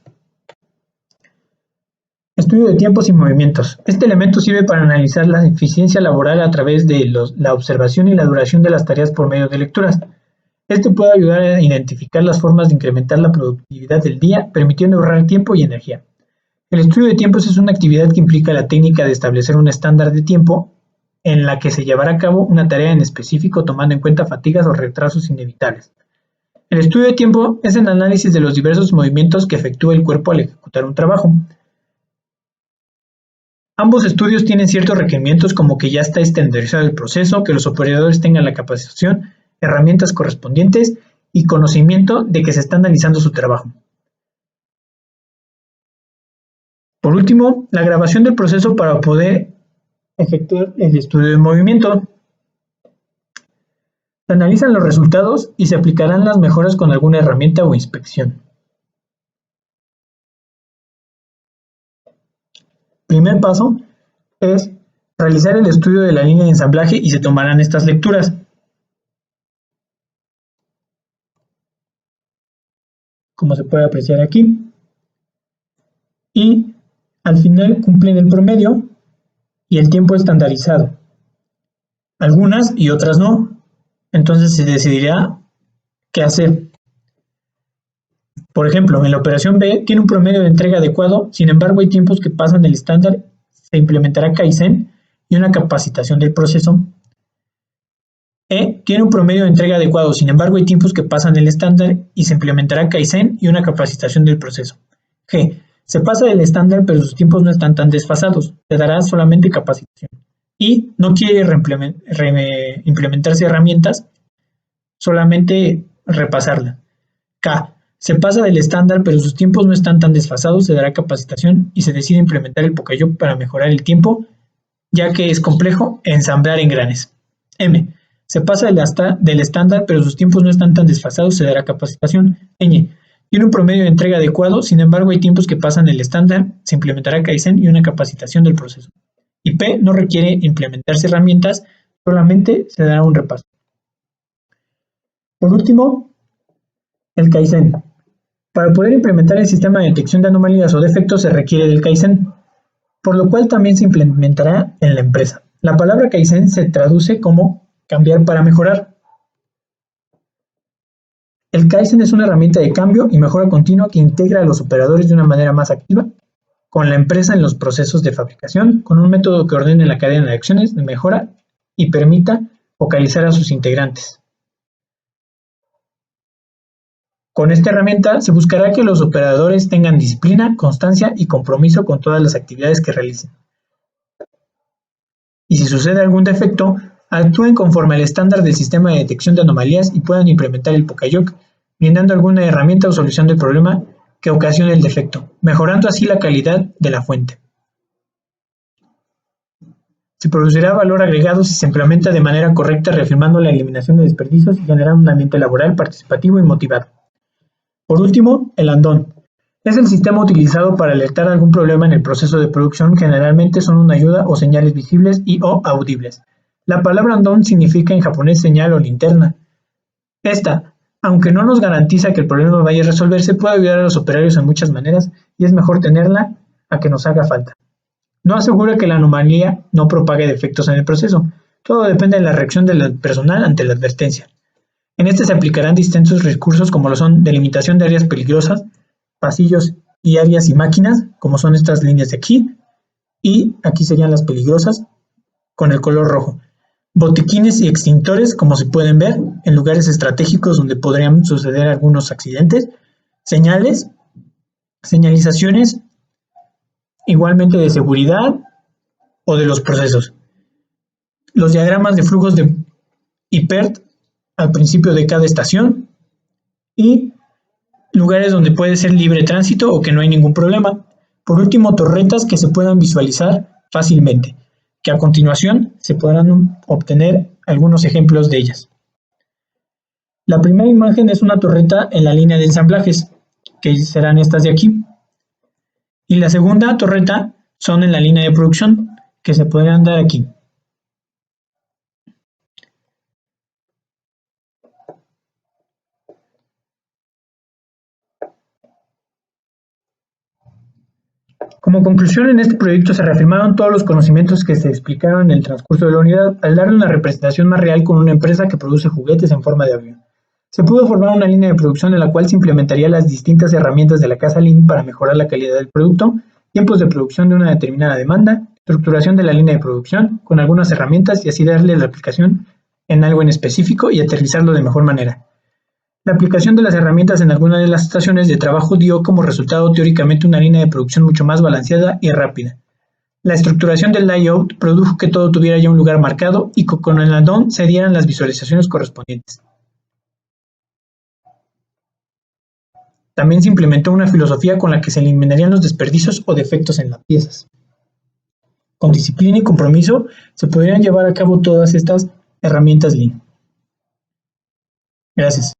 Estudio de tiempos y movimientos. Este elemento sirve para analizar la eficiencia laboral a través de la observación y la duración de las tareas por medio de lecturas. Este puede ayudar a identificar las formas de incrementar la productividad del día, permitiendo ahorrar tiempo y energía. El estudio de tiempos es una actividad que implica la técnica de establecer un estándar de tiempo en la que se llevará a cabo una tarea en específico tomando en cuenta fatigas o retrasos inevitables. El estudio de tiempo es el análisis de los diversos movimientos que efectúa el cuerpo al ejecutar un trabajo. Ambos estudios tienen ciertos requerimientos como que ya está estandarizado el proceso, que los operadores tengan la capacitación, herramientas correspondientes y conocimiento de que se está analizando su trabajo. Por último, la grabación del proceso para poder efectuar el estudio de movimiento. Se analizan los resultados y se aplicarán las mejoras con alguna herramienta o inspección. Primer paso es realizar el estudio de la línea de ensamblaje y se tomarán estas lecturas. como se puede apreciar aquí. Y al final cumplen el promedio y el tiempo estandarizado. Algunas y otras no. Entonces se decidirá qué hacer. Por ejemplo, en la operación B tiene un promedio de entrega adecuado, sin embargo hay tiempos que pasan el estándar, se implementará Kaizen y una capacitación del proceso. E tiene un promedio de entrega adecuado, sin embargo hay tiempos que pasan el estándar y se implementará Kaizen y una capacitación del proceso. G. Se pasa del estándar pero sus tiempos no están tan desfasados, se dará solamente capacitación. Y no quiere implementarse herramientas, solamente repasarla. K. Se pasa del estándar pero sus tiempos no están tan desfasados, se dará capacitación y se decide implementar el Poka-yoke para mejorar el tiempo, ya que es complejo ensamblar engranes. M. Se pasa del estándar pero sus tiempos no están tan desfasados, se dará capacitación. Ñ. Tiene un promedio de entrega adecuado, sin embargo hay tiempos que pasan el estándar, se implementará Kaizen y una capacitación del proceso. Y P. No requiere implementarse herramientas, solamente se dará un repaso. Por último, el Kaizen. Para poder implementar el sistema de detección de anomalías o defectos se requiere del Kaizen, por lo cual también se implementará en la empresa. La palabra Kaizen se traduce como cambiar para mejorar. El Kaizen es una herramienta de cambio y mejora continua que integra a los operadores de una manera más activa con la empresa en los procesos de fabricación, con un método que ordene la cadena de acciones de mejora y permita focalizar a sus integrantes. Con esta herramienta se buscará que los operadores tengan disciplina, constancia y compromiso con todas las actividades que realicen. Y si sucede algún defecto, actúen conforme al estándar del sistema de detección de anomalías y puedan implementar el Poka-yoke, brindando alguna herramienta o solución del problema que ocasione el defecto, mejorando así la calidad de la fuente. Se producirá valor agregado si se implementa de manera correcta, reafirmando la eliminación de desperdicios y generando un ambiente laboral participativo y motivado. Por último, el andón. Es el sistema utilizado para alertar algún problema en el proceso de producción, generalmente son una ayuda o señales visibles y o audibles. La palabra andón significa en japonés señal o linterna. Esta, aunque no nos garantiza que el problema vaya a resolverse, puede ayudar a los operarios en muchas maneras y es mejor tenerla a que nos haga falta. No asegura que la anomalía no propague defectos en el proceso, todo depende de la reacción del personal ante la advertencia. En este se aplicarán distintos recursos como lo son delimitación de áreas peligrosas, pasillos y áreas y máquinas, como son estas líneas de aquí, y aquí serían las peligrosas, con el color rojo. Botiquines y extintores, como se pueden ver, en lugares estratégicos donde podrían suceder algunos accidentes. Señales, señalizaciones, igualmente de seguridad o de los procesos. Los diagramas de flujos de IPERT al principio de cada estación y lugares donde puede ser libre tránsito o que no hay ningún problema. Por último, torretas que se puedan visualizar fácilmente, que a continuación se podrán obtener algunos ejemplos de ellas. La primera imagen es una torreta en la línea de ensamblajes, que serán estas de aquí. Y la segunda torreta son en la línea de producción, que se podrán dar aquí. Como conclusión, en este proyecto se reafirmaron todos los conocimientos que se explicaron en el transcurso de la unidad al darle una representación más real con una empresa que produce juguetes en forma de avión. Se pudo formar una línea de producción en la cual se implementarían las distintas herramientas de la casa Lean para mejorar la calidad del producto, tiempos de producción de una determinada demanda, estructuración de la línea de producción con algunas herramientas y así darle la aplicación en algo en específico y aterrizarlo de mejor manera. La aplicación de las herramientas en algunas de las estaciones de trabajo dio como resultado teóricamente una línea de producción mucho más balanceada y rápida. La estructuración del layout produjo que todo tuviera ya un lugar marcado y que con el add-on se dieran las visualizaciones correspondientes. También se implementó una filosofía con la que se eliminarían los desperdicios o defectos en las piezas. Con disciplina y compromiso se podrían llevar a cabo todas estas herramientas Lean. Gracias.